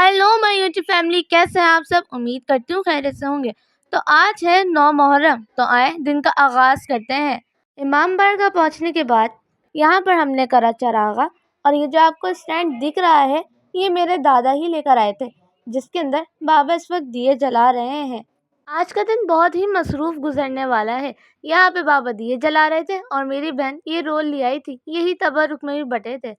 Hello my YouTube family, कैसे हैं आप सब। उम्मीद करती हूँ खैरियत से होंगे। तो आज है 9 मुहर्रम, तो आए दिन का आगाज़ करते हैं। इमाम बारगाह पहुँचने के बाद यहाँ पर हमने करा चरागा, और ये जो आपको स्टैंड दिख रहा है ये मेरे दादा ही लेकर आए थे, जिसके अंदर बाबा इस वक्त दिए जला रहे हैं। आज का दिन बहुत ही मसरूफ़ गुजरने वाला है। यहाँ पे बाबा दिए जला रहे थे और मेरी बहन ये रोल ले आई थी, यही तबरुक में भी बटे थे।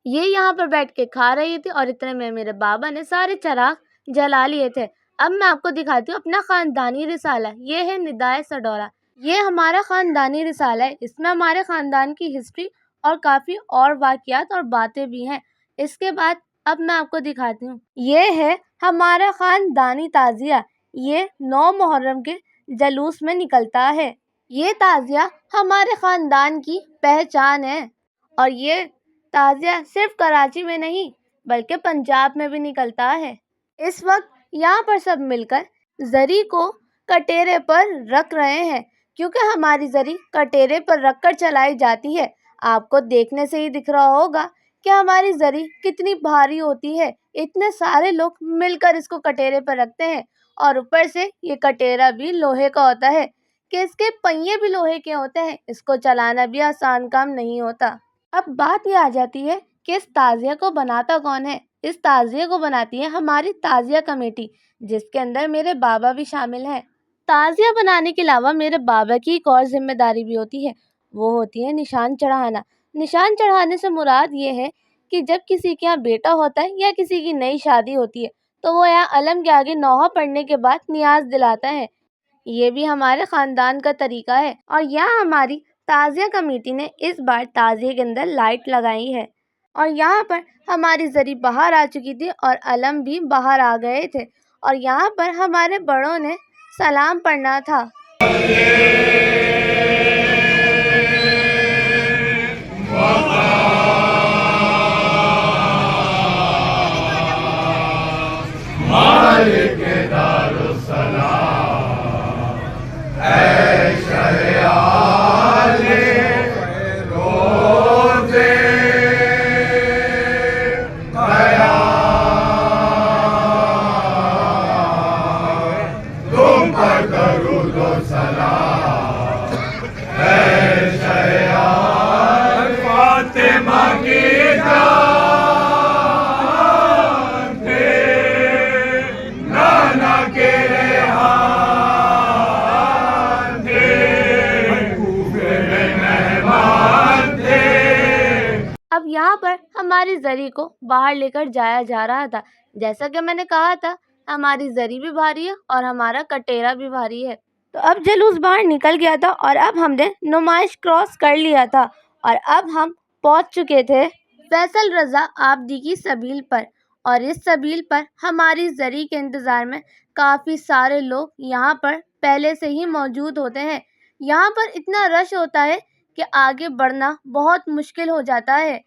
ये यहाँ पर बैठ के खा रही थी और इतने में मेरे बाबा ने सारे चिराग जला लिए थे। अब मैं आपको दिखाती हूँ अपना ख़ानदानी रिसाला। ये है निदाए सडौरा। ये हमारा ख़ानदानी रिसाला है। इसमें हमारे ख़ानदान की हिस्ट्री और काफ़ी और वाक़यात और बातें भी हैं। इसके बाद अब मैं आपको दिखाती हूँ, ये है हमारा ख़ानदानी ताज़िया। ये 9 मुहर्रम के जलूस में निकलता है। ये ताज़िया हमारे ख़ानदान की पहचान है, और ये ताज़िया सिर्फ कराची में नहीं बल्कि पंजाब में भी निकलता है। इस वक्त यहाँ पर सब मिलकर ज़री को कटेरे पर रख रहे हैं, क्योंकि हमारी ज़री कटेरे पर रख कर चलाई जाती है। आपको देखने से ही दिख रहा होगा कि हमारी ज़री कितनी भारी होती है। इतने सारे लोग मिलकर इसको कटेरे पर रखते हैं, और ऊपर से ये कटेरा भी लोहे का होता है कि इसके पहिए भी लोहे के होते हैं। इसको चलाना भी आसान काम नहीं होता। अब बात ये आ जाती है कि इस ताज़िया को बनाता कौन है। इस ताज़िया को बनाती है हमारी ताज़िया कमेटी, जिसके अंदर मेरे बाबा भी शामिल हैं। ताज़िया बनाने के अलावा मेरे बाबा की एक और जिम्मेदारी भी होती है, वो होती है निशान चढ़ाना। निशान चढ़ाने से मुराद ये है कि जब किसी के यहाँ बेटा होता है या किसी की नई शादी होती है, तो वो यहाँ अलम के आगे नौहा पढ़ने के बाद नियाज दिलाता है। ये भी हमारे ख़ानदान का तरीका है। और यहाँ हमारी ताज़िया कमेटी ने इस बार ताज़िए के अंदर लाइट लगाई है, और यहाँ पर हमारी ज़री बाहर आ चुकी थी और अलम भी बाहर आ गए थे, और यहाँ पर हमारे बड़ों ने सलाम पढ़ना था। अब यहाँ पर हमारी ज़री को बाहर लेकर जाया जा रहा था। जैसा कि मैंने कहा था, हमारी ज़री भी भारी है और हमारा कटेरा भी भारी है। तो अब जलूस बाहर निकल गया था और अब हमने नुमाइश क्रॉस कर लिया था, और अब हम पहुँच चुके थे फैसल रज़ा आबदी की सबील पर। और इस सबील पर हमारी ज़री के इंतज़ार में काफ़ी सारे लोग यहाँ पर पहले से ही मौजूद होते हैं। यहाँ पर इतना रश होता है कि आगे बढ़ना बहुत मुश्किल हो जाता है।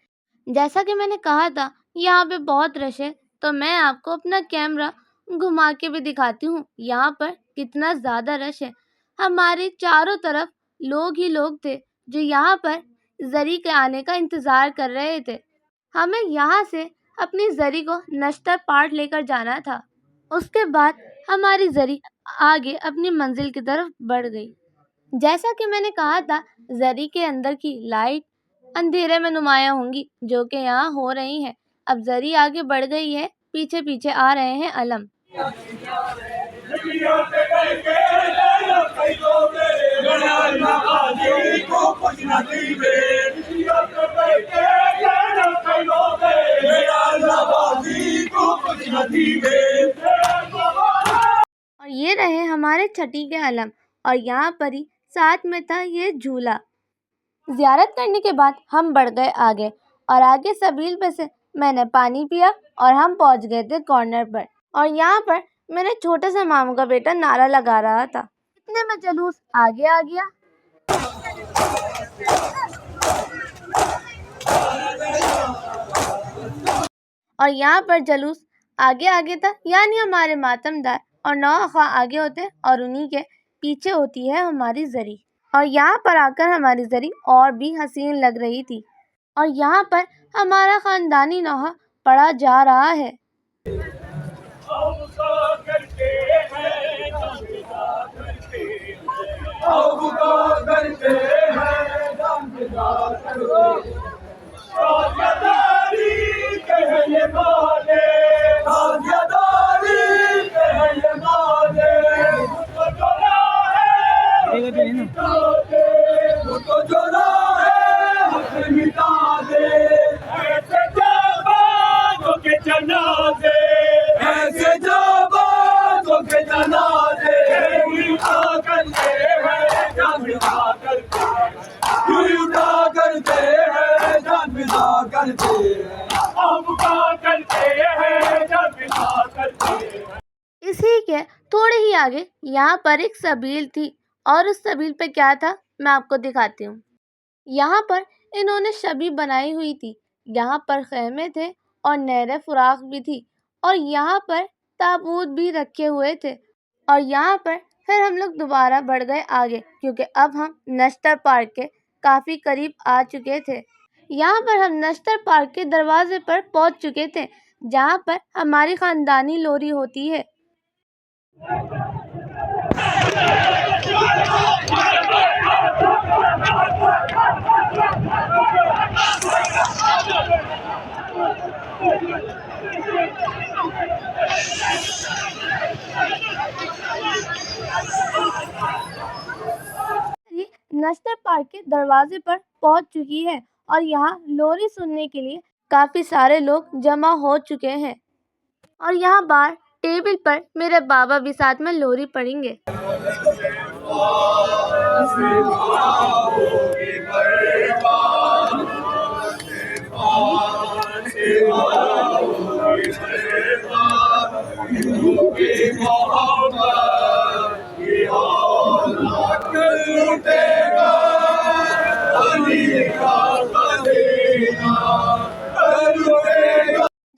जैसा कि मैंने कहा था, यहाँ पे बहुत रश है, तो मैं आपको अपना कैमरा घुमा के भी दिखाती हूँ यहाँ पर कितना ज़्यादा रश है। हमारे चारों तरफ लोग ही लोग थे जो यहाँ पर ज़री के आने का इंतज़ार कर रहे थे। हमें यहाँ से अपनी ज़री को नश्तर पार्ट लेकर जाना था। उसके बाद हमारी ज़री आगे अपनी मंजिल की तरफ बढ़ गई। जैसा कि मैंने कहा था, ज़री के अंदर की लाइट अंधेरे में नुमायाँ होंगी, जो कि यहाँ हो रही हैं। अब ज़री आगे बढ़ गई है, पीछे पीछे आ रहे हैं अलम। और ये रहे हमारे छठी के अलम, और यहाँ पर ही साथ में था ये झूला। ज़ियारत करने के बाद हम बढ़ गए आगे, और आगे सबील पे से मैंने पानी पिया और हम पहुँच गए थे कॉर्नर पर। और यहाँ पर मेरे छोटे से मामू का बेटा नारा लगा रहा था। इतने में जलूस आगे आ गया। और यहाँ पर जलूस आगे आगे था, यानी हमारे मातमदार और नौखा आगे होते और उन्हीं के पीछे होती है हमारी ज़री। और यहाँ पर आकर हमारी ज़री और भी हसीन लग रही थी। और यहाँ पर हमारा ख़ानदानी नौहा पढ़ा जा रहा है। کرتے ہیں جان فدا کرتے ہیں تاجداری کے ہیں یہ مالے تاجداری کے ہیں یہ مالے مجھ کو چورا ہے مجھ کو چورا ہے حق مٹا دے ایسے جانبازوں کے جنازے ایسے جانبازوں کے جنازے اٹھا کرتے ہیں جان فدا کرتے ہیں اٹھا کرتے ہیں جان فدا کرتے ہیں ہم کا کرتے ہیں جان فدا کرتے ہیں۔ اسی کے تھوڑے ہی آگے یہاں پر ایک سبیل تھی اور اس سبیل پہ کیا تھا میں آپ کو دکھاتی ہوں۔ یہاں پر انہوں نے شبی بنائی ہوئی تھی، یہاں پر خیمے تھے اور نہر فراق بھی تھی اور یہاں پر تابوت بھی رکھے ہوئے تھے اور یہاں پر پھر ہم لوگ دوبارہ بڑھ گئے آگے کیونکہ اب ہم نشتر پارک کے کافی قریب آ چکے تھے۔ یہاں پر ہم نشتر پارک کے دروازے پر پہنچ چکے تھے جہاں پر ہماری خاندانی لوری ہوتی ہے۔ نشتر پارک کے دروازے پر پہنچ چکی ہے اور یہاں لوری سننے کے لیے کافی سارے لوگ جمع ہو چکے ہیں اور یہاں باہر ٹیبل پر میرے بابا بھی ساتھ میں لوری پڑھیں گے۔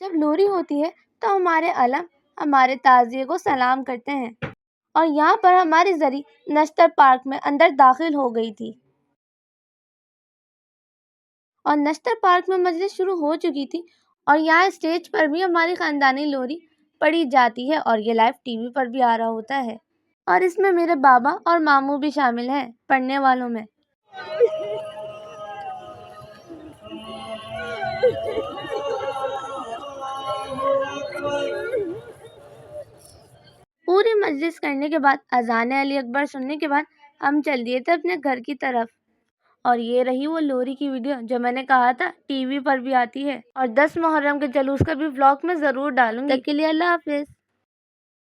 جب لوری ہوتی ہے تو ہمارے علم ہمارے تعزیے کو سلام کرتے ہیں اور یہاں پر ہماری زری نشتر پارک میں اندر داخل ہو گئی تھی اور نشتر پارک میں مجلس شروع ہو چکی تھی اور یہاں اسٹیج پر بھی ہماری خاندانی لوری پڑھی جاتی ہے اور یہ لائیو ٹی وی پر بھی آ رہا ہوتا ہے اور اس میں میرے بابا اور ماموں بھی شامل ہیں پڑھنے والوں میں۔ پوری مجلس کرنے کے بعد اذان علی اکبر سننے کے بعد ہم چل دیے تھے اپنے گھر کی طرف اور یہ رہی وہ لوری کی ویڈیو جو میں نے کہا تھا ٹی وی پر بھی آتی ہے اور 10 محرم کے جلوس کا بھی ولاگ میں ضرور ڈالوں گی۔ تب کے لیے اللہ حافظ۔